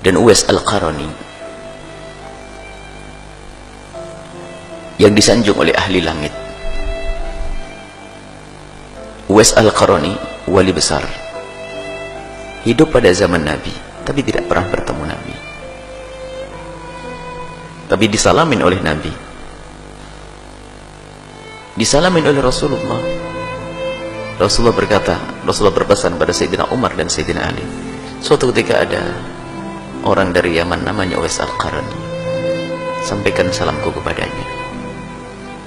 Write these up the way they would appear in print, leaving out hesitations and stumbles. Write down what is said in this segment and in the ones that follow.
dan Uwais Al-Qarani yang disanjung oleh ahli langit. Uwais Al-Qarani wali besar, hidup pada zaman Nabi tapi tidak pernah bertemu Nabi, tapi disalamin oleh Nabi, disalamin oleh Rasulullah. Rasulullah berkata, Rasulullah berpesan pada Sayyidina Umar dan Sayyidina Ali, suatu ketika ada orang dari Yaman namanya Uwais Al-Qarani, sampaikan salamku kepadanya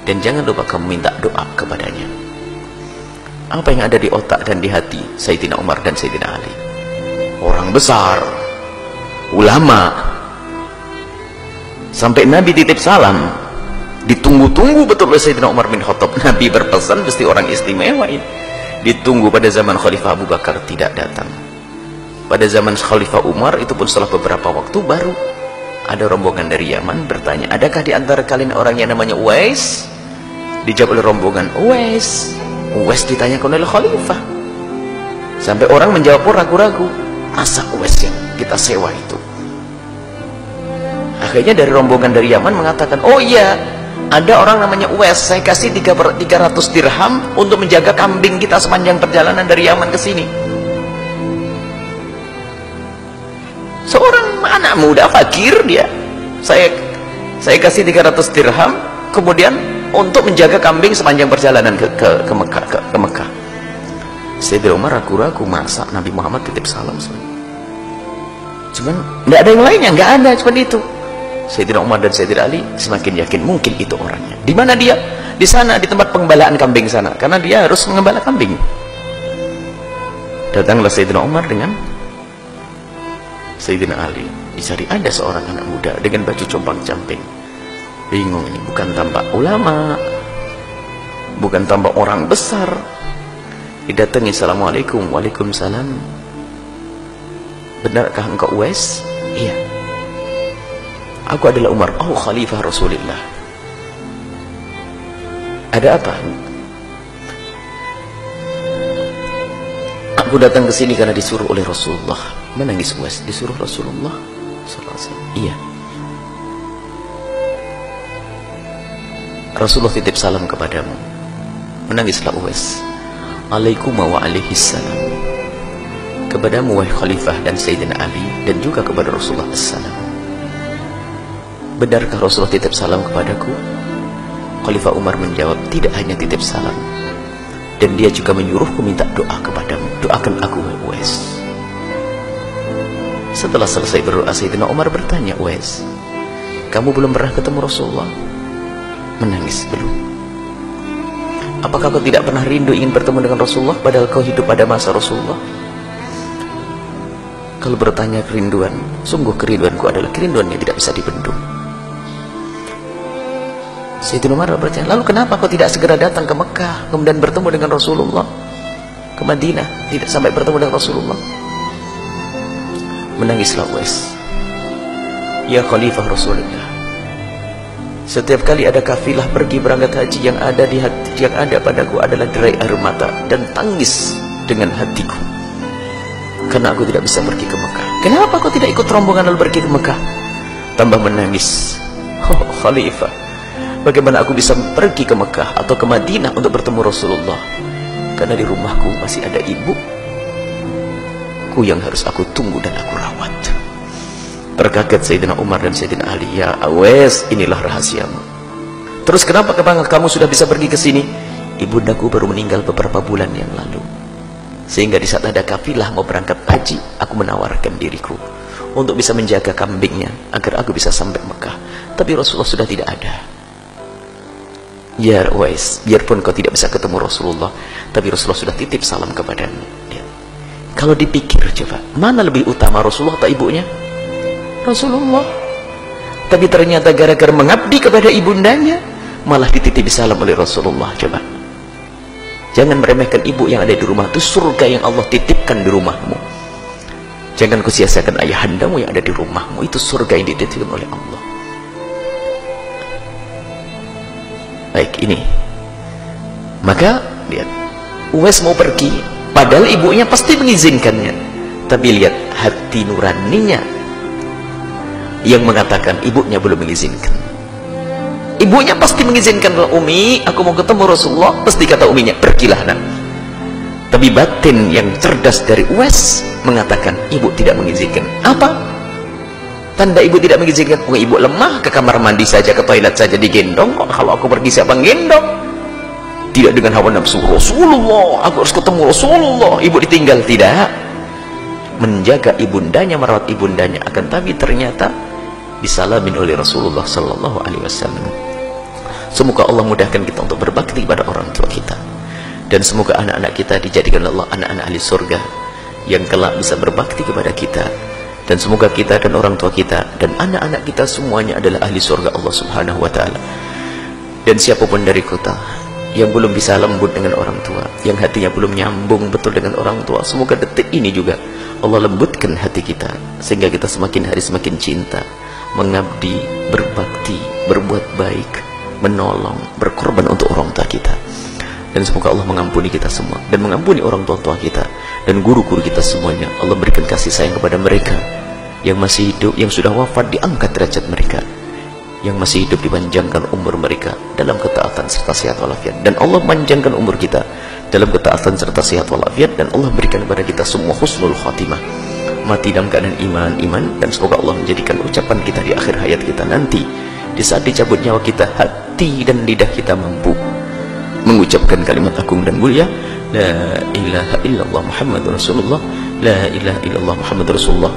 dan jangan lupa kamu minta doa kepadanya. Apa yang ada di otak dan di hati Sayyidina Umar dan Sayyidina Ali? Orang besar, ulama, sampai Nabi titip salam, ditunggu-tunggu betul oleh Sayyidina Umar bin Khattab. Nabi berpesan pasti orang istimewa ini. Ditunggu pada zaman Khalifah Abu Bakar tidak datang. Pada zaman Khalifah Umar itu pun setelah beberapa waktu baru ada rombongan dari Yaman bertanya, adakah di antara kalian orang yang namanya Uwais? Dijawab oleh rombongan, Uwais. Uwais ditanyakan oleh Khalifah, sampai orang menjawab pun ragu-ragu, masa Uwais yang kita sewa itu? Akhirnya dari rombongan dari Yaman mengatakan, oh iya, ada orang namanya Uwais, saya kasih 300 dirham untuk menjaga kambing kita sepanjang perjalanan dari Yaman ke sini. Seorang anak muda fakir dia, saya kasih 300 dirham kemudian untuk menjaga kambing sepanjang perjalanan ke Mekah. Sayyidina Umar ragu-ragu, masa Nabi Muhammad titip salam cuman tidak ada yang lainnya, nggak ada, cuma itu. Sayyidina Umar dan Sayyidina Ali semakin yakin mungkin itu orangnya. Di mana dia? Di sana, di tempat penggembalaan kambing sana, karena dia harus mengembala kambing. Datanglah Sayyidina Umar dengan Sayyidina Ali, dicari ada seorang anak muda dengan baju compang-camping. Bingung ini, bukan tampak ulama, bukan tampak orang besar. Didatangi, assalamualaikum. Waalaikumsalam. Benarkah engkau Uwais? Iya. Aku adalah Umar. Oh, Khalifah Rasulullah. Ada apa? Aku datang ke sini karena disuruh oleh Rasulullah. Menangis Uwais, disuruh Rasulullah sallallahu alaihi wasallam. Iya. Rasulullah titip salam kepadamu. Menangislah Uwais. Alaikum wa alaihissalam. Kepadamu wahai Khalifah dan Sayyidina Ali, dan juga kepada Rasulullah assalam. Benarkah Rasulullah titip salam kepadaku? Khalifah Umar menjawab, tidak hanya titip salam, dan dia juga menyuruhku minta doa kepadamu. Doakan aku wahai Uwais. Setelah selesai berdoa, Sayyidina Umar bertanya, Uwais, kamu belum pernah ketemu Rasulullah? Menangis, belum. Apakah kau tidak pernah rindu ingin bertemu dengan Rasulullah padahal kau hidup pada masa Rasulullah? Kalau bertanya kerinduan, sungguh kerinduanku adalah kerinduan yang tidak bisa dibendung. Sayyidina Umar bertanya, lalu kenapa kau tidak segera datang ke Mekah kemudian bertemu dengan Rasulullah, ke Madinah, tidak sampai bertemu dengan Rasulullah? Menangislah Uwais. Ya Khalifah Rasulullah, setiap kali ada kafilah pergi berangkat haji, yang ada di hati, yang ada padaku adalah derai air mata dan tangis dengan hatiku, karena aku tidak bisa pergi ke Mekah. Kenapa kau tidak ikut rombongan lalu pergi ke Mekah? Tambah menangis. Oh Khalifah, bagaimana aku bisa pergi ke Mekah atau ke Madinah untuk bertemu Rasulullah? Karena di rumahku masih ada ibuku yang harus aku tunggu dan aku rawat. Terkaget Sayyidina Umar dan Sayyidina Ali. Ya Uwais, inilah rahasiamu. Terus kenapa kamu sudah bisa pergi ke sini? Ibundaku baru meninggal beberapa bulan yang lalu, sehingga di saat ada kafilah mau berangkat haji, aku menawarkan diriku untuk bisa menjaga kambingnya agar aku bisa sampai Mekah. Tapi Rasulullah sudah tidak ada. Ya Uwais, biarpun kau tidak bisa ketemu Rasulullah, tapi Rasulullah sudah titip salam kepadamu. Kalau dipikir coba, mana lebih utama, Rasulullah atau ibunya? Rasulullah. Tapi ternyata gara-gara mengabdi kepada ibundanya, malah dititipi salam oleh Rasulullah. Coba, jangan meremehkan ibu yang ada di rumah. Itu surga yang Allah titipkan di rumahmu. Jangan kau sia-siakan ayahandamu yang ada di rumahmu. Itu surga yang dititipkan oleh Allah. Baik, ini maka lihat, Uwais mau pergi padahal ibunya pasti mengizinkannya, tapi lihat hati nuraninya yang mengatakan ibunya belum mengizinkan. Ibunya pasti mengizinkan. Umi, aku mau ketemu Rasulullah. Pasti kata uminya, pergilah nak. Tapi batin yang cerdas dari Uwais mengatakan ibu tidak mengizinkan. Apa tanda ibu tidak mengizinkan? Oh, ibu lemah, ke kamar mandi saja, ke toilet saja digendong. Kok kalau aku pergi siapa gendong? Tidak dengan hawa nafsu. Rasulullah, aku harus ketemu Rasulullah. Ibu ditinggal, tidak. Menjaga ibundanya, merawat ibundanya. Akan tapi ternyata disalamin oleh Rasulullah sallallahu alaihi wasallam. Semoga Allah mudahkan kita untuk berbakti kepada orang tua kita, dan semoga anak-anak kita dijadikan Allah anak-anak ahli surga yang kelak bisa berbakti kepada kita, dan semoga kita dan orang tua kita dan anak-anak kita semuanya adalah ahli surga Allah subhanahu wa ta'ala. Dan siapapun dari kita yang belum bisa lembut dengan orang tua, yang hatinya belum nyambung betul dengan orang tua, semoga detik ini juga Allah lembutkan hati kita, sehingga kita semakin hari semakin cinta, mengabdi, berbakti, berbuat baik, menolong, berkorban untuk orang tua kita. Dan semoga Allah mengampuni kita semua, dan mengampuni orang tua kita dan guru-guru kita semuanya. Allah berikan kasih sayang kepada mereka yang masih hidup, yang sudah wafat diangkat derajat mereka, yang masih hidup dipanjangkan umur mereka dalam ketaatan serta sehat walafiat. Dan Allah panjangkan umur kita dalam ketaatan serta sehat walafiat, dan Allah berikan kepada kita semua husnul khatimah, mati dalam keadaan iman. Dan semoga Allah menjadikan ucapan kita di akhir hayat kita nanti, di saat dicabut nyawa kita, hati dan lidah kita mampu mengucapkan kalimat agung dan mulia, la ilaha illallah Muhammadur Rasulullah, la ilaha illallah Muhammadur Rasulullah.